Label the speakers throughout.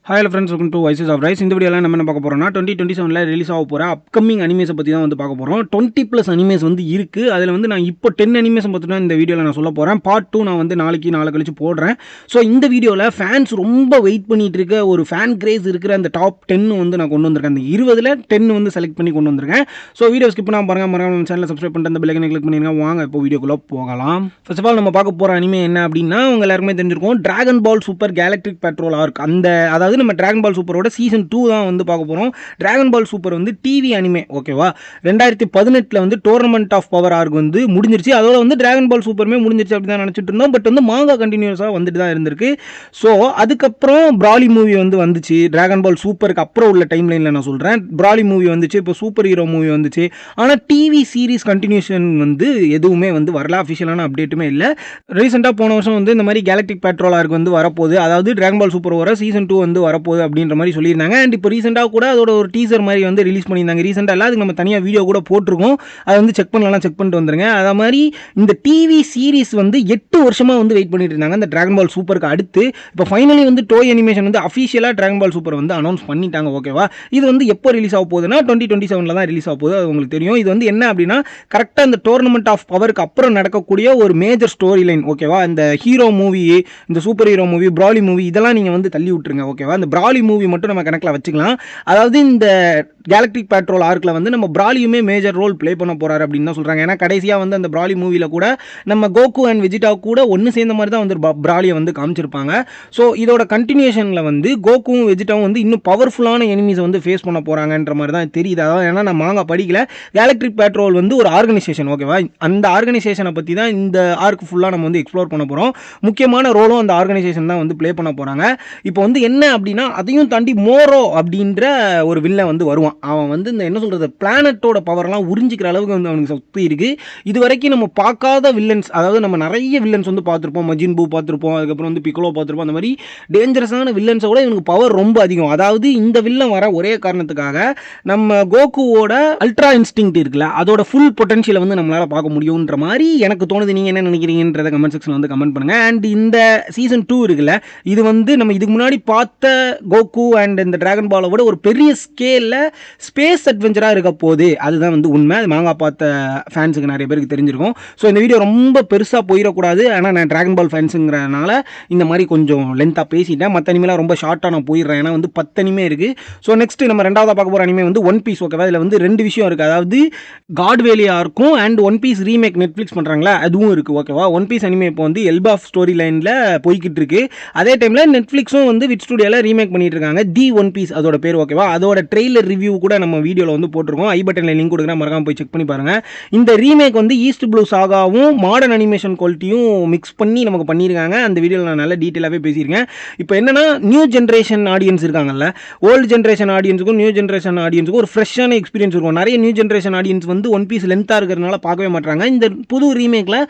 Speaker 1: Hi friends, welcome to voices of rice. இந்த வீடியோவில் நம்ம என்ன பார்க்க போகிறோம்னா 2027 ரிலீஸ் ஆக போகிற அப்கமிங் அனிமேஸை பற்றி தான் வந்து பார்க்க போகிறோம். 20+ அனிமேஸ் வந்து இருக்குது. அதில் வந்து நான் இப்போ 10 அனிமேஸை பற்றி தான் இந்த வீடியோவில் நான் சொல்ல போகிறேன். பார்ட் 2 நான் வந்து நாளை கழிச்சு போடுறேன். ஸோ இந்த வீடியோவில் ஃபேன்ஸ் ரொம்ப வெயிட் பண்ணிட்டு இருக்க ஒரு ஃபேன் கிரேஸ் இருக்கிற அந்த டாப் 10 வந்து நான் கொண்டு வந்திருக்கேன். அந்த 20ல் 10 வந்து செலக்ட் பண்ணி கொண்டு வந்திருக்கேன். ஸோ வீடியோ ஸ்கிப் பண்ணாமல் பாருங்கள். மறக்காம சேனலை சப்ஸ்கிரைப் பண்ணிட்டு அந்த பெல் ஐகானை கிளிக் பண்ணிருங்க. வாங்க இப்போ வீடியோக்குள்ளே போகலாம். ஃபர்ஸ்ட் ஆஃப் ஆல் நம்ம பார்க்க போகிற அனிமே என்ன அப்படின்னா, உங்க எல்லாருக்குமே தெரிஞ்சிருக்கும், டிராகன் பால் சூப்பர் கேலக்டிக் பெட்ரோல் ஆர்க். அதாவது நம்ம டிராகன் பால் சூப்பரோட சீசன் 2 தான் வந்து பார்க்க போகிறோம். டிராகன் பால் சூப்பர் வந்து டிவி அனிமே, ஓகேவா. 2018 வந்து டோர்னமெண்ட் ஆஃப் பவர் ஆர்க் வந்து முடிஞ்சிருச்சு. அதோட வந்து டிராகன் பால் சூப்பருமே முடிஞ்சிருச்சு அப்படி தான் நினச்சிட்டு இருந்தோம். பட் வந்து மாங்கா கண்டினியூஸாக வந்துட்டு தான் இருந்திருக்கு. ஸோ அதுக்கப்புறம் பிராலி மூவி வந்து வந்துச்சு. டிராகன் பால் சூப்பருக்கு அப்புறம் உள்ள டைம் லைனில் நான் சொல்கிறேன். பிராலி மூவி வந்துச்சு, இப்போ சூப்பர் ஹீரோ மூவி வந்துச்சு. ஆனால் டிவி சீரிஸ் கண்டினியூஷன் வந்து எதுவுமே வந்து வரல. அஃபிஷியலான அப்டேட்டுமே இல்லை. ரீசெண்டாக போன வருஷம் வந்து இந்த மாதிரி கேலக்டிக் பெட்ரோல் ஆர்க் வந்து வரப்போகுது, அதாவது டிராகன் பால் சூப்பர் வர சீசன் 2 வந்து வரப்போகுது அப்படின்ற மாதிரி சொல்லியிருந்தாங்க. அண்ட் இப்போ ரீசெண்டாக கூட அதோட ஒரு டீசர் மாதிரி வந்து ரிலீஸ் பண்ணியிருந்தாங்க. ரீசெண்டாக இல்லை, அதுக்கு நம்ம தனியாக வீடியோ கூட போட்டிருக்கோம். அதை வந்து செக் பண்ணிட்டு வந்துருங்க. அதே மாதிரி இந்த டிவி சீரிஸ் வந்து 8 வருஷமாக வந்து வெயிட் பண்ணிட்டு இருந்தாங்க இந்த டிராகன் பால் சூப்பருக்கு அடுத்து. இப்போ ஃபைனலி வந்து டோய் அனிமேஷன் வந்து அஃபிஷியலாக டிராகன் பால் சூப்பர் வந்து அனௌன்ஸ் பண்ணிட்டாங்க, ஓகேவா. இது வந்து எப்போ ரிலீஸ் ஆக போகுதுன்னா 2027 தான் ரிலீஸ் ஆக போகுது. அது உங்களுக்கு தெரியும். இது வந்து என்ன அப்படின்னா, கரெக்டாக இந்த டோர்னமெண்ட் ஆஃப் பவருக்கு அப்புறம் நடக்கக்கூடிய ஒரு மேஜர் ஸ்டோரி லைன், ஓகேவா. இந்த ஹீரோ மூவி, இந்த சூப்பர் ஹீரோ மூவி, பிராலி மூவி இதெல்லாம் நீங்கள் வந்து தள்ளி விட்டுருங்க, ஓகேவா. இந்த பிராலி மூவி மட்டும் நம்ம கணக்கில் வச்சுக்கலாம். அதாவது இந்த கேலக்டிக் பெட்ரோல் ஆர்க்கில் வந்து நம்ம பிராலியுமே மேஜர் ரோல் ப்ளே பண்ண போகிறாரு அப்படின்னு தான் சொல்கிறாங்க. ஏன்னா கடைசியாக வந்து அந்த பிராலி மூவியில் கூட நம்ம கோகு அண்ட் வெஜிடா கூட ஒன்று சேர்ந்த மாதிரி தான் வந்து பிராலியை வந்து காமிச்சிருப்பாங்க. ஸோ இதோட கண்டினியூஷனில் வந்து கோகுவும் வெஜிடாவும் வந்து இன்னும் பவர்ஃபுல்லான எனிமீஸை வந்து ஃபேஸ் பண்ண போகிறாங்கன்ற மாதிரி தான் தெரியுது. அதாவது ஏன்னா நான் மாங்கா படிக்கல. கேலக்டிக் பெட்ரோல் வந்து ஒரு ஆர்கனைசேஷன், ஓகேவா. அந்த ஆர்கனைசேஷனை பற்றி தான் இந்த ஆர்க் ஃபுல்லாக நம்ம வந்து எக்ஸ்ப்ளோர் பண்ண போகிறோம். முக்கியமான ரோலும் அந்த ஆர்கனைசேஷன் தான் வந்து ப்ளே பண்ண போகிறாங்க. இப்போ வந்து என்ன அப்படின்னா, அதையும் தாண்டி மோரோ அப்படின்ற ஒரு வில்லன் வந்து வருவான். அவன் வந்து இந்த என்ன சொல்கிறது, பிளானட்டோட பவர்லாம் உறிஞ்சிக்கிற அளவுக்கு வந்து அவனுக்கு சக்தி இருக்குது. இது வரைக்கும் நம்ம பார்க்காத வில்லன்ஸ், அதாவது நம்ம நிறைய வில்லன்ஸ் வந்து பார்த்துருப்போம். மஜின் பூ பார்த்துருப்போம், அதுக்கப்புறம் வந்து பிக்கோலோ பார்த்துருப்போம். அந்த மாதிரி டேஞ்சரஸான வில்லன்ஸை விட இவனுக்கு பவர் ரொம்ப அதிகம். அதாவது இந்த வில்லன் வர ஒரே காரணத்துக்காக நம்ம கோகுவோட அல்ட்ரா இன்ஸ்டிங்க்ட் இருக்குல்ல, அதோட ஃபுல் பொட்டன்ஷியலை வந்து நம்மளால் பார்க்க முடியுன்ற மாதிரி எனக்கு தோணுது. நீங்கள் என்ன நினைக்கிறீங்கன்றத கமெண்ட் செக்ஷன் வந்து கமெண்ட் பண்ணுங்கள். அண்ட் இந்த சீசன் 2 இருக்குல்ல, இது வந்து நம்ம இதுக்கு முன்னாடி பார்த்த கோகு அண்ட் இந்த டிராகன் பாலை விட ஒரு பெரிய ஸ்கேலில் ஸ்பேஸ் அட்வென்ச்சராக இருக்க போகுது. அதுதான் வந்து உண்மை. அது மாங்கா பார்த்த ஃபேன்ஸுக்கு நிறைய பேருக்கு தெரிஞ்சிருக்கும். ஸோ இந்த வீடியோ ரொம்ப பெருசாக போயிடக்கூடாது. ஆனால் நான் டிராகன் பால் ஃபேன்ஸுங்கிறனால இந்த மாதிரி கொஞ்சம் லென்த்தாக பேசிட்டேன். மற்ற அனிமேலாம் ரொம்ப ஷார்ட்டாக நான் போயிடுறேன். ஏன்னா வந்து 10 அனிமே இருக்குது. ஸோ நெக்ஸ்ட் நம்ம ரெண்டாவதாக பார்க்க போகிற அனிமே வந்து ஒன் பீஸ், ஓகேவா. இதில் வந்து 2 விஷயம் இருக்குது. அதாவது காட் வேலியாக இருக்கும் and one piece remake Netflix பண்ணுறாங்களா, அதுவும் இருக்குது, ஓகேவா. ஒன் பீஸ் அனிமே இப்போ வந்து எல்பாஃப் ஸ்டோரி லைனில் போய்கிட்டு இருக்கு. அதே டைமில் நெட்ஃப்ளிக்ஸும் வந்து விட் ஸ்டுடியோவில் ரீமேக் பண்ணிட்டு இருக்காங்க. தி ஒன் பீஸ் அதோட பேர், ஓகேவா. அதோட ட்ரெய்லர் ரிவ்யூ கூட நம்ம வீடியோவில் வந்து போட்டிருக்கோம். ஐ பட்டனில் லிங்க் கொடுக்குறேன், மறக்காம போய் செக் பண்ணி பாருங்கள். இந்த ரீமேக் வந்து ஈஸ்ட் ப்ளூ சாகாவும் மாடர்ன் அனிமேஷன் குவாலிட்டியும் மிக்ஸ் பண்ணி நமக்கு பண்ணியிருக்காங்க. அந்த வீடியோவில் நான் நல்ல டீட்டெயிலாகவே பேசியிருக்கேன். இப்போ என்னன்னா, நியூ ஜென்ரேஷன் ஆடியன்ஸ் இருக்காங்கல்ல, ஓல்டு ஜென்ரேஷன் ஆடியன்ஸுக்கும் நியூ ஜென்ரேஷன் ஆடியன்ஸுக்கும் ஒரு ஃப்ரெஷ்ஷான எக்ஸ்பீரியன்ஸ் இருக்கும். நிறைய நியூ ஜென்ரேஷன் ஆடியன்ஸ் வந்து ஒன் பீஸ் லென்த்தாக இருக்கிறதுனால பார்க்கவே மாட்டாங்க. இந்த புது ரீமேக்கில்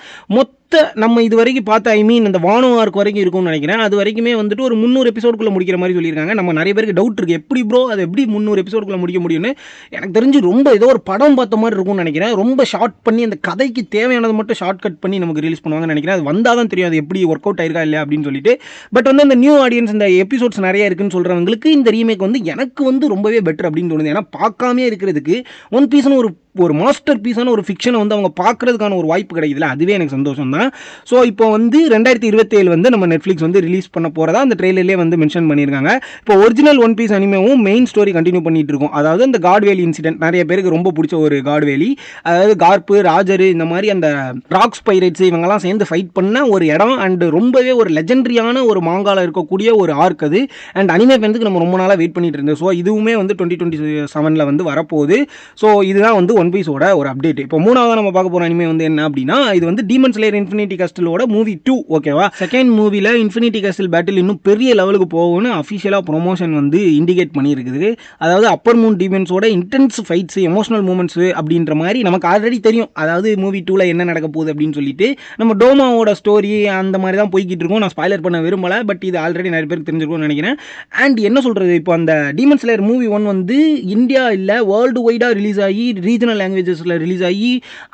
Speaker 1: நம்ம இது வரைக்கும் பார்த்த, இந்த வானோ ஆர்க் வரைக்கும் இருக்கும்னு நினைக்கிறேன். அது வரைக்குமே வந்துட்டு ஒரு 300 எபிசோடுக்குள்ளே முடிக்கிற மாதிரி சொல்லியிருக்காங்க. நம்ம நிறைய பேருக்கு டவுட் இருக்குது, எப்படி ப்ரோ அது எப்படி 300 எபிசோடுக்குள்ளே முடிக்க முடியும்னு. எனக்கு தெரிஞ்சு ரொம்ப ஏதோ ஒரு படம் பார்த்த மாதிரி இருக்கும்னு நினைக்கிறேன். ரொம்ப ஷார்ட் பண்ணி அந்த கதைக்கு தேவையானது மட்டும் ஷார்ட் கட் பண்ணி நமக்கு ரிலீஸ் பண்ணுவாங்கன்னு நினைக்கிறேன். அது வந்தால் தான் தெரியும் அது எப்படி ஒர்க் அவுட் ஆயிருக்கா இல்லையா அப்படின்னு சொல்லிட்டு. பட் வந்து அந்த நியூ ஆடியன்ஸ், இந்த எபிசோட்ஸ் நிறைய இருக்குன்னு சொல்கிறவங்களுக்கு இந்த ரீமேக் வந்து எனக்கு வந்து ரொம்பவே பெட்டர் அப்படின்னு தோணுது. ஏன்னா பார்க்காமே இருக்கிறதுக்கு ஒன் பீஸ்னு ஒரு மாஸ்டர் பீஸான ஒரு ஃபிக்ஷனை வந்து அவங்க பார்க்கறதுக்கான ஒரு வாய்ப்பு கிடைக்குதுல, அதுவே எனக்கு சந்தோஷம் தான். ஸோ இப்போ வந்து 2027 வந்து நம்ம நெட்ஃப்ளிக்ஸ் வந்து ரிலீஸ் பண்ண போகிறதா அந்த ட்ரெய்லர்லேயே வந்து மென்ஷன் பண்ணியிருக்காங்க. இப்போ ஒரிஜினல் ஒன் பீஸ் அனிமேவும் மெயின் ஸ்டோரி கண்டினியூ பண்ணிட்டு இருக்கோம். அதாவது இந்த காட்வேலி இன்சிடென்ட் நிறைய பேருக்கு ரொம்ப பிடிச்ச ஒரு காட்வேலி, அதாவது கார்ப்பு, ராஜர், இந்த மாதிரி அந்த ராக்ஸ் பைரேட்ஸ் இவங்கெல்லாம் சேர்ந்து ஃபைட் பண்ண ஒரு இடம். அண்ட் ரொம்பவே ஒரு லெஜெண்டரியான ஒரு மாங்கால இருக்கக்கூடிய ஒரு ஆர்க் அது. அண்ட் அனிமே ஃபேன்ஸுக்கு நம்ம ரொம்ப நாளாக வெயிட் பண்ணிட்டு இருந்தோம். ஸோ இதுவுமே வந்து 2027 வந்து வரப்போகுது. ஸோ இதுதான் வந்து ஒன் பீஸோட ஒரு அப்டேட். இப்போ மூணாவது நம்ம பார்க்க போகிற அனிமே வந்து என்ன அப்படின்னா, இது வந்து டீமன் ஸ்லேயர் இன்ஃபினிட்டி கஸ்டலோட மூவி 2, ஓகேவா. செகண்ட் மூவியில் இன்ஃபினிட்டி கஸ்டல் பேட்டில் இன்னும் பெரிய லெவலுக்கு போகும்னு அஃபிஷியலாக ப்ரொமோஷன் வந்து இண்டிகேட் பண்ணியிருக்குது. அதாவது அப்பர் மூன் டீமன்ஸோட இன்டென்ஸ் ஃபைட்ஸ், எமோஷனல் மூமெண்ட்ஸ் அப்படின்ற மாதிரி நமக்கு ஆல்ரெடி தெரியும். அதாவது மூவி 2ல் என்ன நடக்க போகுது அப்படின்னு சொல்லிட்டு நம்ம டோமாவோட ஸ்டோரி அந்த மாதிரி தான் போய்கிட்டு இருக்கோம். நான் ஸ்பாய்லர் பண்ண விரும்பலை, பட் இது ஆல்ரெடி நிறைய பேருக்கு தெரிஞ்சிருக்கும்னு நினைக்கிறேன். அண்ட் என்ன சொல்கிறது, இப்போ அந்த டீமன் ஸ்லேயர் மூவி 1 வந்து இந்தியா இல்லை வேர்ல்டு வைடாக ரிலீஸ் ஆகி ரீஜனல் லாங்குவேஜஸில் ரிலீஸ் ஆகி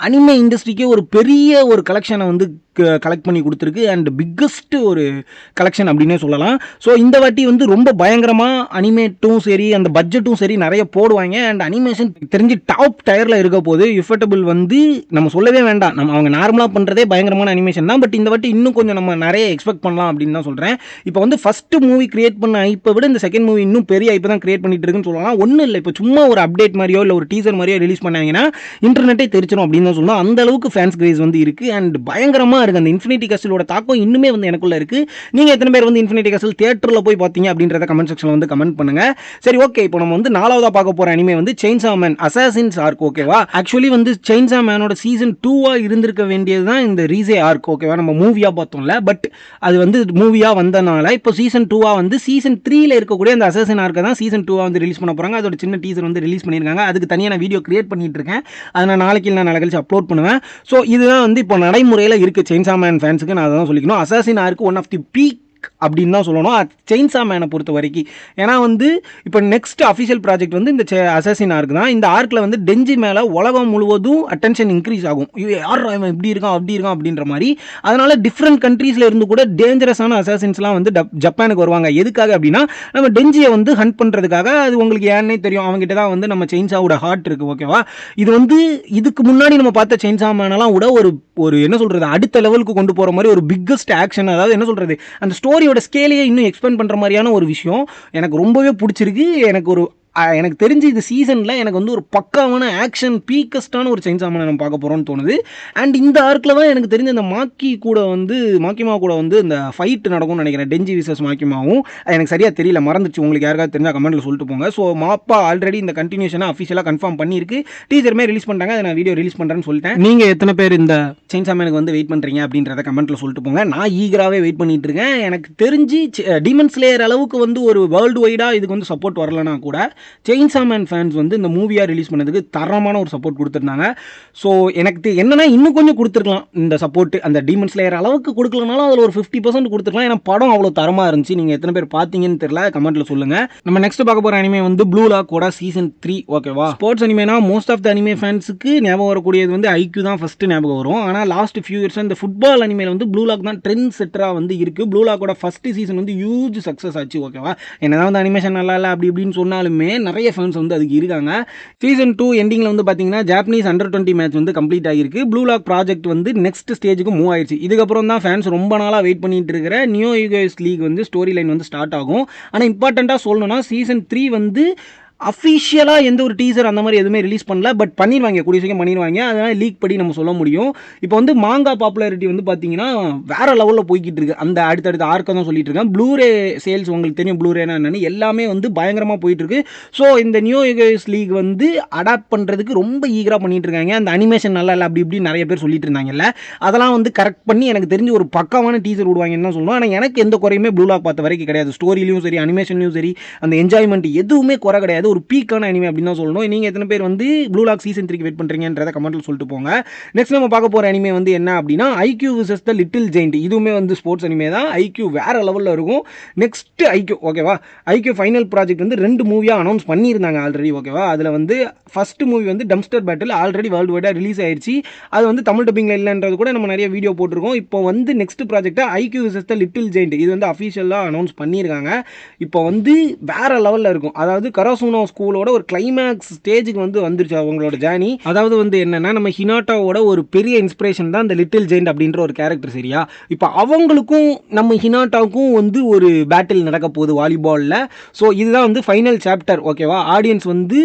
Speaker 1: அனிமே இண்டஸ்ட்ரிக்கே ஒரு பெரிய ஒரு கலெக்ஷனை வந்து கலெக்ட் பண்ணி கொடுத்துருக்கு அண்ட் பிக்கஸ்ட் ஒரு கலெக்ஷன் அப்படின்னே சொல்லலாம். ஸோ இந்த வாட்டி வந்து ரொம்ப பயங்கரமாக அனிமேட்டும் சரி அந்த பட்ஜெட்டும் சரி நிறைய போடுவாங்க அண்ட் அனிமேஷன் தெரிஞ்சு டாப் டயரில் இருக்க போது யூஃபர்டபுள் வந்து நம்ம சொல்லவே வேண்டாம். அவங்க நார்மலாக பண்ணுறதே பயங்கரமான அனிமேஷன் தான். பட் இந்த வாட்டி இன்னும் கொஞ்சம் நம்ம நிறைய எக்ஸ்பெக்ட் பண்ணலாம் அப்படின்னு தான் சொல்கிறேன். இப்போ வந்து ஃபஸ்ட்டு மூவி கிரியேட் பண்ண ஐப்பை விட இந்த செகண்ட் மூவி இன்னும் பெரிய ஐப்பை தான் கிரியேட் பண்ணிட்டு இருக்குன்னு சொல்லலாம். ஒன்றும் இல்லை, இப்போ சும்மா ஒரு அப்டேட் மாதிரியோ இல்லை ஒரு டீசர் மாதிரியோ ரிலீஸ் பண்ணாங்கன்னா இன்டர்நெட்டே தெரிச்சிடும் அப்படின்னு தான் சொல்லலாம். அந்த அளவுக்கு ஃபேன்ஸ் கிரேஸ் வந்து இருக்குது அண்ட் பயங்கரமாக இருக்குது. அந்த இன்ஃபினிட்டி கேஸ்டிலோட தாக்கம் இன்னுமே வந்து எனக்குள்ள இருக்குது. நீங்கள் எத்தனை பேர் வந்து இன்ஃபினிட்டி கேஸ்டில் தியேட்டரில் போய் பார்த்தீங்க அப்படின்றத கமெண்ட் செக்ஷனில் வந்து கமெண்ட் பண்ணுங்கள். சரி, ஓகே. இப்போ நம்ம வந்து 4ஆவதாக பார்க்க போகிற அனிமே வந்து செயின்சா மேன் அசாசின்ஸ் ஆர்க். ஓகேவா? ஆக்சுவலி வந்து செயின்சா மேனோட சீசன் 2 இருந்திருக்க வேண்டியது தான் இந்த ரீசே ஆர்க். ஓகேவா? நம்ம மூவியாக பார்த்தோம்ல, பட் அது வந்து மூவியாக வந்தனால இப்போ சீசன் 2 வந்து சீசன் 3ல இருக்கக்கூடிய அந்த அசாசின் ஆர்க்கை தான் சீசன் 2 வந்து ரிலீஸ் பண்ண போகிறாங்க. அதோட சின்ன டீசர் வந்து ரிலீஸ் பண்ணியிருக்காங்க. அதுக்கு தனியாக நான் வீடியோ கிரியேட் பண்ணிட்டு இருக்கேன். அதை நான் நாளைக்கு கழிச்சு அப்லோட் பண்ணுவேன். ஸோ இதுதான் வந்து இப்போ நடைமுறையில் இருக்குது செயின்சா மேன் ஃபேன்ஸுக்கு. நான் அதான் சொல்லிக்கணும். Assassin arc one of the peak அப்படின்னு தான் சொல்லணும் செயின்சா மேனை பொறுத்த வரைக்கும். ஏன்னா வந்து இப்போ நெக்ஸ்ட் அஃபிஷியல் ப்ராஜெக்ட் வந்து இந்த அசாசின் ஆர்க் தான். இந்த ஆர்க்கில் வந்து டெஞ்சி மேலே உலகம் முழுவதும் அட்டென்ஷன் இன்க்ரீஸ் ஆகும். யார் அவன் இப்படி இருக்கான் அப்படி இருக்கான் அப்படின்ற மாதிரி. அதனால டிஃப்ரெண்ட் கண்ட்ரீஸில் இருந்து கூட டேஞ்சரஸான அசாசின்ஸ்லாம் வந்து ஜப்பானுக்கு வருவாங்க. எதுக்காக அப்படின்னா நம்ம டெஞ்சியை வந்து ஹண்ட் பண்ணுறதுக்காக. அது உங்களுக்கு ஏன்னே தெரியும், அவங்ககிட்ட தான் வந்து நம்ம செயின்சாவோட ஹார்ட் இருக்குது. ஓகேவா? இது வந்து இதுக்கு முன்னாடி நம்ம பார்த்த செயின்சா மேனெல்லாம் கூட ஒரு என்ன சொல்கிறது அடுத்த லெவலுக்கு கொண்டு போகிற மாதிரி ஒரு பிக்கஸ்ட் ஆக்ஷன். அதாவது என்ன சொல்கிறது அந்த ஸ்டோரியோட ஸ்கேலையே இன்னும் எக்ஸ்பேண்ட் பண்ணுற மாதிரியான ஒரு விஷயம் எனக்கு ரொம்பவே பிடிச்சிருக்கு. எனக்கு தெரிஞ்சு இது சீசனில் எனக்கு வந்து ஒரு பக்காவான ஆக்ஷன் பீக்கஸ்டான ஒரு செயின்சா மேனை நம்ம பார்க்க போகிறோம்னு தோணுது. அண்ட் இந்த ஆர்க்கில் தான் எனக்கு தெரிஞ்ச இந்த மாக்கிமா கூட வந்து இந்த ஃபைட் நடக்கும்னு நினைக்கிறேன். டெஞ்சி விசஸ் மாக்கிமாவும் எனக்கு சரியாக தெரியல, மறந்துச்சு. உங்களுக்கு யாருக்காவது தெரிஞ்சால் கமெண்ட்டில் சொல்லிட்டு போங்க. ஸோ மாப்பா ஆல்ரெடி இந்த கண்டினியூஷனை அஃபிஷியலாக கன்ஃபார்ம் பண்ணியிருக்கு. டீசருமே ரிலீஸ் பண்ணிட்டாங்க. அதை நான் வீடியோ ரிலீஸ் பண்ணுறேன்னு சொல்லிட்டேன். நீங்கள் எத்தனை பேர் இந்த செயின்சா மேனுக்கு வந்து வெயிட் பண்ணுறீங்க அப்படின்றத கமெண்ட்டில் சொல்லிட்டு போங்க. நான் ஈகராகவே வெயிட் பண்ணிட்டு இருக்கேன். எனக்கு தெரிஞ்சு டீமன் ஸ்லேயர் அளவுக்கு வந்து ஒரு வேர்ல்டு வைடாக இதுக்கு வந்து சப்போர்ட் வரலனா கூட செயின்சா மேன் ஃபேன்ஸ் வந்து இந்த மூவியாக ரிலீஸ் பண்ணதுக்கு தரமான ஒரு சப்போர்ட் கொடுத்துருந்தாங்க. ஸோ எனக்கு என்னன்னா இன்னும் கொஞ்சம் கொடுத்துருக்கலாம் இந்த சப்போர்ட். அந்த டீமன் ஸ்லேயர் அளவுக்கு கொடுக்கலனாலும் அதில் ஒரு 50% கொடுத்துருக்கலாம். ஏன்னா படம் அவ்வளோ தரமாக இருந்துச்சு. நீங்கள் எத்தனை பேர் பார்த்தீங்கன்னு தெரியல, கமெண்ட்டில் சொல்லுங்கள். நம்ம நெக்ஸ்ட் பார்க்க போகிற அனிமே வந்து ப்ளூ லாக்கோட சீசன் 3. ஓகேவா? ஸ்போர்ட்ஸ் அனிமேனா மோஸ்ட் ஆஃப் த அனிமே ஃபேன்ஸுக்கு ஞாபகம் வரக்கூடியது வந்து ஐக்யூ தான் ஃபஸ்ட்டு ஞாபகம் வரும். ஆனால் லாஸ்ட் ஃபியூ இயர்ஸ் இந்த ஃபுட்பால் அனிமேல வந்து ப்ளூ லாக் தான் ட்ரெண்ட் செட்டராக வந்து இருக்குது. ப்ளூ லாக்கோட ஃபஸ்ட்டு சீசன் வந்து ஹியூஜ் சக்ஸஸ் ஆச்சு. ஓகேவா? என்னதான் வந்து அனிமேஷன் நல்லா இல்லை அப்படி இப்படின்னு சொன்னாலுமே நிறைய ஃபேன்ஸ் வந்து அதுக்கு இருக்காங்க. சீசன் 2 எண்டிங்கில் வந்து பார்த்தீங்கன்னா ஜாப்பனீஸ் அண்டர் 20 மேட்ச் வந்து கம்ப்ளீட் ஆகிருக்கு. ப்ளூ லாக் ப்ராஜெக்ட் வந்து நெக்ஸ்ட் ஸ்டேஜுக்கு மூவ் ஆயிடுச்சு. இதுக்கப்புறம் தான் ஃபேன்ஸ் ரொம்ப நாளாக வெயிட் பண்ணிட்டு இருக்கிற நியூ யுகேஸ் லீக் வந்து ஸ்டோரி லைன் வந்து ஸ்டார்ட் ஆகும். ஆனால் இம்பார்ட்டண்ட்டாக சொல்லணும்னா சீசன் 3 வந்து அஃபிஷியலாக எந்த ஒரு டீசர் அந்த மாதிரி எதுவுமே ரிலீஸ் பண்ணல. பட் பண்ணிடுவாங்க, கூடிய சீக்கிரம் பண்ணிடுவாங்க. அதனால் லீக் படி நம்ம சொல்ல முடியும். இப்போ வந்து மாங்கா பாப்புலாரிட்டி வந்து பார்த்தீங்கன்னா வேறு லெவலில் போய்கிட்டு இருக்கு. அந்த அடுத்தடுத்த ஆர்க்கை தான் சொல்லிட்டு இருக்கேன். ப்ளூரே சேல்ஸ் உங்களுக்கு தெரியும், ப்ளூரேனா என்னன்னு எல்லாமே வந்து பயங்கரமாக போயிட்டுருக்கு. ஸோ இந்த நியூ யுகேஸ் லீக் வந்து அடாப்ட் பண்ணுறதுக்கு ரொம்ப ஈகராக பண்ணிட்டு இருக்காங்க. அந்த அனிமேஷன் நல்லா இல்லை அப்படி இப்படி நிறைய பேர் சொல்லிட்டு இருந்தாங்கல்ல, அதெல்லாம் வந்து கரெக்ட் பண்ணி எனக்கு தெரிஞ்சு ஒரு பக்காவான டீசர் விடுவாங்கன்னு தான் சொல்லணும். ஆனால் எனக்கு எந்த குறையுமே ப்ளூ லாக் பார்த்த வரைக்கும் கிடையாது. ஸ்டோரிலையும் சரி அனிமேஷன்லையும் சரி அந்த என்ஜாய்மெண்ட் எதுவுமே குறை கிடையாது. ஒரு பீக்கான அனிமே அப்படின்னு தான் சொல்லணும். நீங்கள் எத்தனை பேர் வந்து ப்ளூ லாக் சீசன் 3 வெயிட் பண்ணுறீங்கன்றத கமெண்ட்டில் சொல்லிட்டு போங்க. நெக்ஸ்ட் நம்ம பார்க்க போகிற அனிமே வந்து என்ன அப்படின்னா Haikyuu versus the little giant. இதுவுமே வந்து ஸ்போர்ட்ஸ் அனிமே தான். ஐக்யூ வேறு லெவலில் இருக்கும். Next Haikyuu. ஓகேவா? ஐக்யூ ஃபைனல் ப்ராஜெக்ட் வந்து 2 மூவியாக அனௌன்ஸ் பண்ணியிருந்தாங்க ஆல்ரெடி. ஓகேவா? அதில் வந்து ஃபஸ்ட்டு மூவி வந்து டம்ஸ்டர் பேட்டில் ஆல்ரெடி வேர்ல்டு வைடாக ரிலீஸ் ஆயிடுச்சு. அது வந்து தமிழ் டப்பிங்கில் இல்லைன்றது கூட நம்ம நிறைய வீடியோ போட்டிருக்கோம். இப்போ வந்து நெக்ஸ்ட் ப்ராஜெக்டாக IQ versus the little giant இது வந்து அஃபிஷியலாக அனௌன்ஸ் பண்ணியிருக்காங்க. இப்போ வந்து வேறு லெவலில் இருக்கும். அதாவது கராசூனோ ஸ்கூலோட ஒரு கிளைமேக்ஸ் ஸ்டேஜுக்கு வந்து வந்துருச்சு அவங்களோட ஜேர்னி. அதாவது வந்து என்னன்னா நம்ம ஹினாட்டாவோட ஒரு பெரிய இன்ஸ்பிரேஷன் தான் இந்த லிட்டில் ஜெயிண்ட் அப்படின்ற ஒரு கேரக்டர். சரியா? இப்போ அவங்களுக்கும் நம்ம ஹினாட்டாவுக்கும் வந்து ஒரு பேட்டில் நடக்க போகுது வாலிபாலில். ஸோ இதுதான் வந்து ஃபைனல் சாப்டர். ஓகேவா? ஆடியன்ஸ் வந்து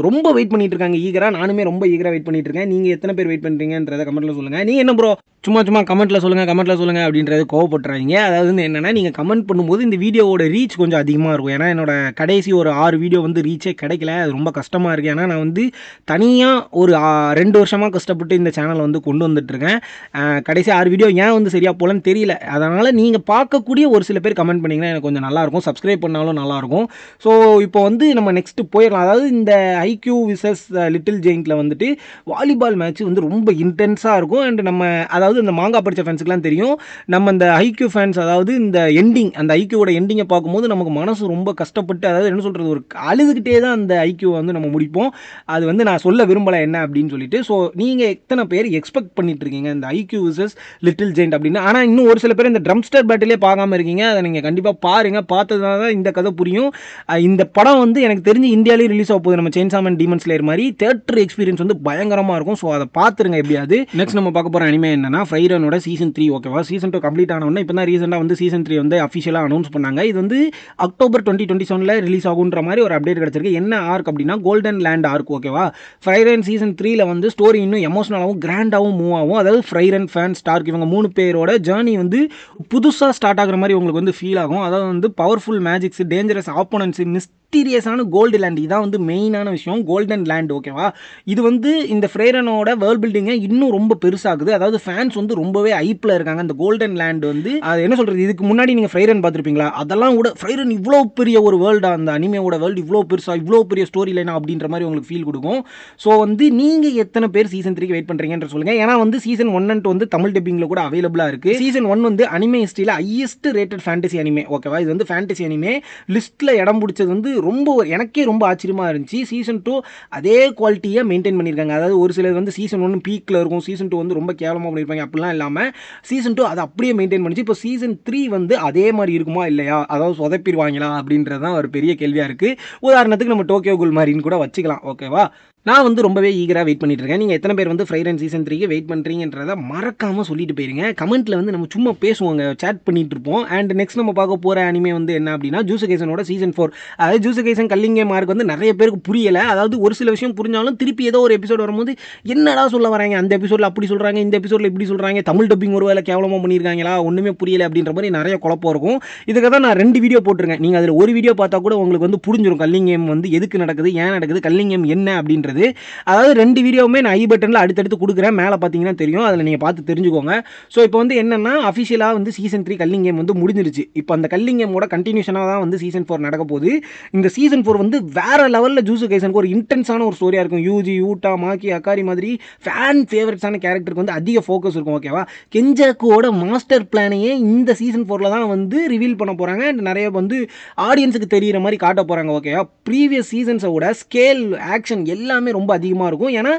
Speaker 1: ரொம்ப வெயிட் பண்ணிட்டு இருக்காங்க ஈகரா. நானுமே ரொம்ப ஈகரா வெயிட் பண்ணிட்டு இருக்கேன். நீங்கள் எத்தனை பேர் வெயிட் பண்ணுறீங்கன்றத கமெண்ட்டில் சொல்லுங்கள். நீங்கள் என்ன ப்ரோ சும்மா கமெண்ட்டில் சொல்லுங்கள் அப்படின்றது கோவப்படுறாங்க. அதாவது வந்து என்னென்னா நீங்கள் கமெண்ட் பண்ணும்போது இந்த வீடியோவோட ரீச் கொஞ்சம் அதிகமாக இருக்கும். ஏன்னா என்னோட கடைசி ஒரு 6 வீடியோ வந்து ரீச்சே கிடைக்கல. அது ரொம்ப கஷ்டமாக இருக்குது. ஏன்னா நான் வந்து தனியாக ஒரு 2 வருஷமாக கஷ்டப்பட்டு இந்த சேனலை வந்து கொண்டு வந்துட்டுருக்கேன். கடைசி 6 வீடியோ ஏன் வந்து சரியாக போலன்னு தெரியல. அதனால் நீங்கள் பார்க்கக்கூடிய ஒரு சில பேர் கமெண்ட் பண்ணிங்கன்னா எனக்கு கொஞ்சம் நல்லாயிருக்கும். சப்ஸ்கிரைப் பண்ணாலும் நல்லாயிருக்கும். ஸோ இப்போ வந்து நம்ம நெக்ஸ்ட்டு போயிடலாம். அதாவது இந்த ஐக்யூ விசஸ் லிட்டில் ஜெயிண்ட்டில் வந்துட்டு வாலிபால் மேட்ச் வந்து ரொம்ப இன்டென்ஸாக இருக்கும். அண்ட் நம்ம அதாவது இந்த மாங்கா படித்த ஃபேன்ஸுக்குலாம் தெரியும். நம்ம இந்த ஐக்யூ ஃபேன்ஸ் அதாவது இந்த எண்டிங் அந்த ஐக்யூவோட எண்டிங்கை பார்க்கும்போது நமக்கு மனசு ரொம்ப கஷ்டப்பட்டு, அதாவது என்ன சொல்கிறது, ஒரு அழுதுகிட்டே பார்த்துட்டே தான் அந்த ஐக்யூ வந்து நம்ம முடிப்போம். அது வந்து நான் சொல்ல விரும்பலை என்ன அப்படின்னு சொல்லிட்டு. ஸோ நீங்கள் எத்தனை பேர் எக்ஸ்பெக்ட் பண்ணிட்டு இருக்கீங்க இந்த ஐக்யூ விசஸ் லிட்டில் ஜெயிண்ட் அப்படின்னு? ஆனால் இன்னும் ஒரு சில பேர் இந்த ட்ரம்ஸ்டர் பேட்டிலே பார்க்காம இருக்கீங்க. அதை நீங்கள் கண்டிப்பாக பாருங்கள். பார்த்ததுனால தான் இந்த கதை புரியும். இந்த படம் வந்து எனக்கு தெரிஞ்சு இந்தியாவிலேயே ரிலீஸ் ஆக போகுது. நம்ம செயின்சா மேன் டீமன் ஸ்லேயர் மாதிரி தியேட்டர் எக்ஸ்பீரியன்ஸ் வந்து பயங்கரமாக இருக்கும். ஸோ அதை பார்த்துருங்க எப்படியாவது. நெக்ஸ்ட் நம்ம பார்க்க போகிற அனிமே என்னன்னா ஃப்ரைரனோட சீசன் 3. ஓகேவா, சீசன் 2 கம்ப்ளீட் ஆனவொன்னே இப்போ தான் ரீசெண்டாக வந்து சீசன் 3 வந்து அஃபிஷியலாக அனௌன்ஸ் பண்ணாங்க. இது வந்து அக்டோபர் 2027 ரிலீஸ் ஆகுன்ற மாதிரி ஒரு அப்டேட் கிடச்சிருக்கு. என்ன ஆர்க் அப்படின்னா கோல்டன் லேண்ட் ஆர்க். ஓகேவா, ஃப்ரைரன் சீசன் 3ல வந்து ஸ்டோரி இன்னும் எமோஷனலாகவும் கிராண்டாகவும் மூவ் ஆகும். அதாவது ஃப்ரைரன், ஃபேன், ஸ்டார்க் இவங்க 3 பேரோட ஜேர்னி வந்து புதுசாக ஸ்டார்ட் ஆகிற மாதிரி உங்களுக்கு வந்து ஃபீல் ஆகும். அதாவது வந்து பவர்ஃபுல் மேஜிக்ஸ், டேஞ்சரஸ் ஆப்போனன்ட்ஸ், மிஸ்டீரியஸான கோல்டு லேண்ட், இதான் வந்து மெயினான விஷயம், கோல்டன் லேண்ட். ஓகேவா, இது வந்து இந்த ஃப்ரைரனோட வேர்ல்ட் பில்டிங்கை இன்னும் ரொம்ப பெருசாகுது. அதாவது ஃபேன்ஸ் வந்து ரொம்பவே ஐப்பில் இருக்காங்க. இந்த கோல்டன் லேண்ட் வந்து அது என்ன சொல்கிறது, இதுக்கு முன்னாடி நீங்கள் ஃப்ரைரன் பார்த்துருப்பீங்களா? அதெல்லாம் கூட ஃப்ரைரன் இவ்வளோ பெரிய ஒரு வேர்ல்டா, அந்த அனிமையோட வேர்ல்டு இவ்வளோ பெருசாக, இவ்வளோ பெரிய ஸ்டோரி லைனா அப்படின்ற மாதிரி உங்களுக்கு ஃபீல் கொடுக்கும். ஸோ வந்து நீங்கள் எத்தனை பேர் சீசன் 3க்கு வெயிட் பண்ணுறீங்கன்ற சொல்லுங்கள். ஏன்னா வந்து சீசன் 1 and 2 வந்து தமிழ் டப்பிங்கில் கூட அவைலபிளாக இருக்குது. சீசன் 1 வந்து அனிமே ஹிஸ்ட்ரியில் ஹையஸ்ட் ரேட்டட் ஃபேண்டசி அனிமே. ஓகேவா, இது வந்து ஃபேண்டசி அனிமே லிஸ்ட்டில் இடம் பிடிச்சது வந்து ரொம்ப எனக்கே ரொம்ப ஆச்சரியமாக இருந்துச்சு. சீசன் 2 அதே குவாலிட்டியை மெயின்டைன் பண்ணியிருக்காங்க. அதாவது ஒரு சிலர் வந்து சீசன் 1 பீக்கில் இருக்கும், சீசன் 2 வந்து ரொம்ப கேவலமாக பண்ணியிருப்பாங்க. அப்படிலாம் இல்லாமல் சீசன் 2 அதை அப்படியே மெயின்டைன் பண்ணிச்சு. இப்போ சீசன் 3 வந்து அதே மாதிரி இருக்குமா இல்லையா, அதாவது சொதப்பிடுவாங்களா அப்படின்றது தான் ஒரு பெரிய கேள்வியாக இருக்குது. உதாரணத்துக்கு நம்ம டோக்கியோ குல் மாதிரின்னு கூட வச்சுக்கலாம். ஓகேவா, நான் வந்து ரொம்பவே ஈகராக வெயிட் பண்ணிட்டு இருக்கேன். நீங்கள் எத்தனை பேர் வந்து ஃப்ரைரன் சீசன் 3க்கு வெயிட் பண்ணுறீங்கன்றதை மறக்காமல் சொல்லிட்டு போயிருங்க. கமெண்ட்டில் வந்து நம்ம சும்மா பேசுவோங்க, சேட் பண்ணிட்டு இருப்போம். அண்ட் நெக்ஸ்ட் நம்ம பார்க்க போகிற அனிமே வந்து என்ன அப்படின்னா ஜூசு கைசனோட சீசன் 4. அதாவது ஜூசு கைசன் கல்லிங்கே மார்க் வந்து நிறைய பேருக்கு புரியலை. அதாவது ஒரு சில விஷயம் புரிஞ்சாலும் திருப்பி ஏதோ ஒரு எபிசோட் வரும்போது என்னடா சொல்ல வராங்க, அந்த எபிசோடில் அப்படி சொல்கிறாங்க, இந்த எபிசோடில் இப்படி சொல்கிறாங்க, தமிழ் டப்பிங் ஒரு வேலை கேவலமாக பண்ணியிருக்காங்களா, ஒன்றுமே புரியலை அப்படின்ற மாதிரி நிறைய குழப்பம் இருக்கும். இதுக்கு தான் நான் 2 வீடியோ போட்டிருக்கேன். நீங்கள் அதில் ஒரு வீடியோ பார்த்தா கூட உங்களுக்கு வந்து புரிஞ்சிடும் கல்லிங்கேம் வந்து எதுக்கு நடக்குது, ஏன் நடக்குது, கல்லிங்கேம் என்ன அப்படின்றது. அதாவது 2 வீடியோவுமே நான் ஐ பட்டனில் அடுத்தடுத்து கொடுக்குறேன், மேலே பார்த்தீங்கன்னா தெரியும், அதில் நீங்கள் பார்த்து தெரிஞ்சுக்கோங்க. ஸோ இப்போ வந்து என்னென்னா அஃபிஷியலாக வந்து சீசன் 3 கல்லிங்கேம் வந்து முடிஞ்சிருச்சு. இப்போ அந்த கல்லிங்கேமோட கண்டினியூஷனாக தான் வந்து சீசன் 4 நடக்க போகுது. இந்த சீசன் 4 வந்து வேறு லெவலில் ஜூசு கைசனுக்கு ஒரு இன்டென்ஸான ஒரு ஸ்டோரியாக இருக்கும். யூஜி, யூட்டா, மாக்கி, அக்காரி மாதிரி ஃபேன் ஃபேவரட்ஸான கேரக்டருக்கு வந்து அதிக ஃபோக்கஸ் இருக்கும். ஓகேவா, கெஞ்சாக்குவோட மாஸ்டர் பிளானையே இந்த சீசன் 4ல் தான் வந்து ரிவீல் பண்ண போகிறாங்க. அண்ட் நிறைய வந்து ஆடியன்ஸுக்கு தெரிகிற மாதிரி காட்ட போகிறாங்க. ஓகேவா, ப்ரீவியஸ் சீசன்ஸோட ஸ்கேல், ஆக்ஷன் எல்லாமே ரொம்ப அதிகமாக இருக்கும். ஏன்னா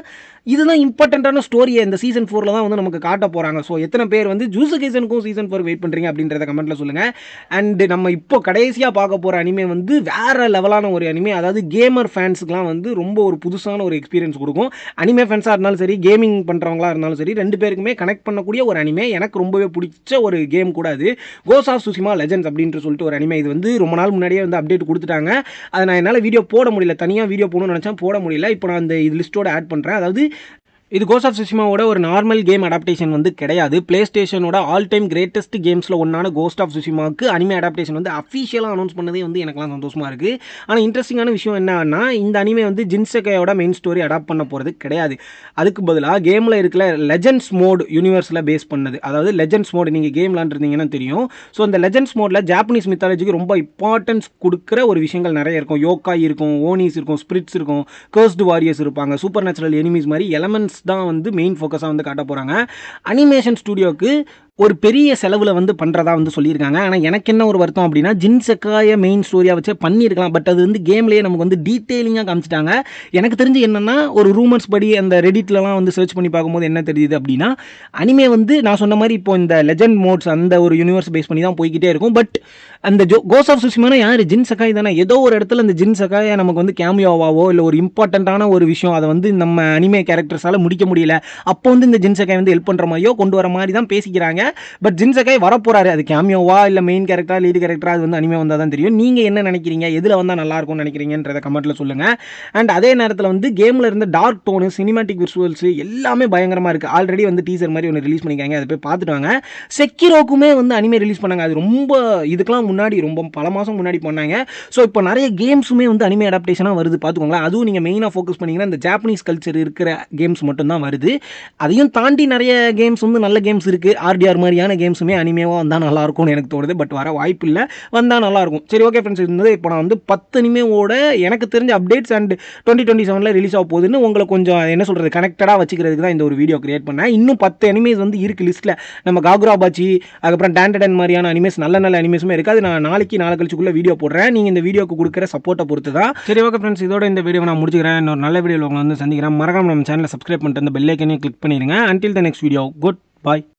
Speaker 1: இதுதான் இம்பார்ட்டண்ட்டான ஸ்டோரியை இந்த சீசன் 4ல் தான் வந்து நமக்கு காட்ட போகிறாங்க. ஸோ எத்தனை பேர் வந்து ஜூசு கைசனுக்கும் சீசன் 4 வெயிட் பண்ணுறீங்க அப்படின்றத கமெண்ட்டில் சொல்லுங்கள். அண்ட் நம்ம இப்போ கடைசியாக பார்க்க போகிற அனிமே வந்து வேறு லெவலான ஒரு அனிமே. அதாவது கேமர் ஃபேன்ஸுக்குலாம் வந்து ரொம்ப ஒரு புதுசான ஒரு எக்ஸ்பீரியன்ஸ் கொடுக்கும். அனிமே ஃபேன்ஸாக இருந்தாலும் சரி, கேமிங் பண்ணுறவங்களா இருந்தாலும் சரி, 2 பேருக்குமே கனெக்ட் பண்ணக்கூடிய ஒரு அனிமே. எனக்கு ரொம்பவே பிடிச்ச ஒரு கேம் கூட அது. கோஸ்ட் ஆஃப் சுஷிமா லெஜெண்ட்ஸ் அப்படின்ட்டு சொல்லிட்டு ஒரு அனிமே. இது வந்து ரொம்ப நாள் முன்னாடியே வந்து அப்டேட் கொடுத்துட்டாங்க. அதை நான் என்னால் வீடியோ போட முடியல, தனியாக வீடியோ போடணும்னு நினச்சேன், போட முடியல. இப்போ நான் அந்த இது லிஸ்ட்டோட ஆட் பண்ணுறேன். அதாவது இது கோஸ்ட் ஆஃப் சுஷிமாவோட ஒரு நார்மல் கேம் அடாப்டேஷன் வந்து கிடையாது. பிளே ஸ்டேஷனோட ஆல் டைம் கிரேட்டஸ்ட் கேம்ஸில் ஒன்றான கோஸ்ட் ஆஃப் சுஷிமாவுக்கு அனிமே அடாப்டேஷன் வந்து அஃபிஷியலாக அனௌன்ஸ் பண்ணதே வந்து எனக்குலாம் சந்தோஷமாக இருக்குது. ஆனால் இன்ட்ரெஸ்டிங்கான விஷயம் என்னன்னா, இந்த அனிமே வந்து ஜின்செகையோட மெயின் ஸ்டோரி அடாப்ட் பண்ண போகிறது கிடையாது. அதுக்கு பதிலாக கேமில் இருக்கிற லெஜெண்ட்ஸ் மோட் யூனிவர்ஸில் பேஸ் பண்ணது. அதாவது லெஜெண்ட்ஸ் மோட் நீங்கள் கேம் விளாண்டுருந்தீங்கன்னா தெரியும். ஸோ அந்த லெஜெண்ட்ஸ் மோடில் ஜாப்பனீஸ் மித்தாலஜிக்கு ரொம்ப இம்பார்ட்டன்ஸ் கொடுக்குற ஒரு விஷயங்கள் நிறைய இருக்கும். யோக்காய் இருக்கும், ஓனிஸ் இருக்கும், ஸ்பிரிட்ஸ் இருக்கும், கர்ஸ்டு வாரியர்ஸ் இருப்பாங்க, சூப்பர் நேச்சுரல் எனிமீஸ் மாதிரி எலமெண்ட்ஸ் தான் வந்து மெயின் ஃபோக்கஸாக வந்து காட்ட போகிறாங்க. அனிமேஷன் ஸ்டுடியோக்கு ஒரு பெரிய செலவில் வந்து பண்ணுறதா வந்து சொல்லியிருக்காங்க. ஆனால் எனக்கு என்ன ஒரு வருத்தம் அப்படின்னா, ஜின்செகாயை மெயின் ஸ்டோரியாக வச்சே பண்ணியிருக்கலாம். பட் அது வந்து கேம்லேயே நமக்கு வந்து டீட்டெயிலிங்காக காமிச்சிட்டாங்க. எனக்கு தெரிஞ்சு என்னென்னா, ஒரு ரூமர்ஸ் படி அந்த ரெடிட்லலாம் வந்து சர்ச் பண்ணி பார்க்கும்போது என்ன தெரியுது அப்படின்னா, அனிமே வந்து நான் சொன்ன மாதிரி இப்போ இந்த லெஜெண்ட் மோட்ஸ் அந்த ஒரு யூனிவர்ஸ் பேஸ் பண்ணி தான் போய்கிட்டே இருக்கும். பட் அந்த கோஸ்ட் ஆஃப் சுஷிமானா யார், ஜின்செகாய் தானே. ஏதோ ஒரு இடத்துல அந்த ஜின்செகாயை நமக்கு வந்து கேமியோவாவோ இல்லை ஒரு இம்பார்ட்டண்ட்டான ஒரு விஷயம் அதை வந்து நம்ம அனிமே கேரக்டர்ஸால் முடிக்க முடியல, அப்போ வந்து இந்த ஜின்செகாய் வந்து ஹெல்ப் பண்ணுற மாதிரியோ கொண்டு வர மாதிரி தான் பேசிக்கிறாங்க. பட் ஜின்செகாய் வரப்போறாரு. அது கேமியோவா இல்லை மெயின் கேரக்டரா, லீடு கேரக்டரா, அது வந்து அனிமே வந்தால் தான் தெரியும். நீங்கள் என்ன நினைக்கிறீங்க, எதில் வந்தால் நல்லா இருக்கும்னு நினைக்கிறீங்கன்றத கமெண்ட்டில் சொல்லுங்கள். அண்ட் அதே நேரத்தில் வந்து கேமில் இருந்த டார்க் டோனு, சினிமாட்டிக் விசுவல்ஸ் எல்லாமே பயங்கரமாக இருக்குது. ஆல்ரெடி வந்து டீசர் மாதிரி ஒன்று ரிலீஸ் பண்ணிக்காங்க, அதை போய் பார்த்துட்டு வாங்க. செக்கிரோக்குமே வந்து அனிமே ரிலீஸ் பண்ணாங்க. அது ரொம்ப இதுக்கெல்லாம் முன்னாடி ரொம்ப பல மாதம் முன்னாடி பண்ணாங்க. ஸோ இப்போ நிறைய கேம்ஸுமே வந்து அனிமே அடாப்டேஷனாக வருது, பார்த்துக்கோங்களேன். அதுவும் நீங்கள் மெயினாக ஃபோக்கஸ் பண்ணிங்கன்னா இந்த ஜாப்பனீஸ் கல்ச்சர் இருக்கிற கேம்ஸ் மட்டும்தான் வருது. அதையும் தாண்டி நிறைய கேம்ஸ் வந்து நல்ல கேம்ஸ் இருக்குது. RDR ஃப்ளையர் மாதிரியான கேம்ஸுமே அனிமேவாக வந்தால் நல்லாயிருக்கும்னு எனக்கு தோணுது. பட் வர வாய்ப்பு இல்லை, வந்தால் நல்லாயிருக்கும். சரி, ஓகே ஃப்ரெண்ட்ஸ், இருந்தது இப்போ நான் வந்து 10 அனிமேவோட எனக்கு தெரிஞ்ச அப்டேட்ஸ் அண்ட் 2027 ரிலீஸ் ஆக போகுதுன்னு உங்களை கொஞ்சம் என்ன சொல்கிறது கனெக்டடாக வச்சுக்கிறதுக்கு தான் இந்த ஒரு வீடியோ கிரியேட் பண்ணேன். இன்னும் 10 அனிமேஸ் வந்து இருக்குது லிஸ்ட்டில். நம்ம காகுரா பாச்சி, அதுக்கப்புறம் டேண்டடன் மாதிரியான அனிமேஸ், நல்ல நல்ல அனிமேஸுமே இருக்குது. அது நான் நாளைக்கு நாளை கழிச்சுக்குள்ளே வீடியோ போடுறேன். நீங்கள் இந்த வீடியோக்கு கொடுக்குற சப்போர்ட்டை பொறுத்து தான். சரி, ஓகே ஃப்ரெண்ட்ஸ், இதோட இந்த வீடியோ நான் முடிச்சுக்கிறேன். இன்னொரு நல்ல வீடியோவில் உங்களை வந்து சந்திக்கிறேன். மறக்காம நம்ம சேனலை சப்ஸ்கிரைப் பண்ணிட்டு அந்த பெல் ஐக்கனையும் கிளிக் பண்ணிடுங்க. Until the next video, goodbye.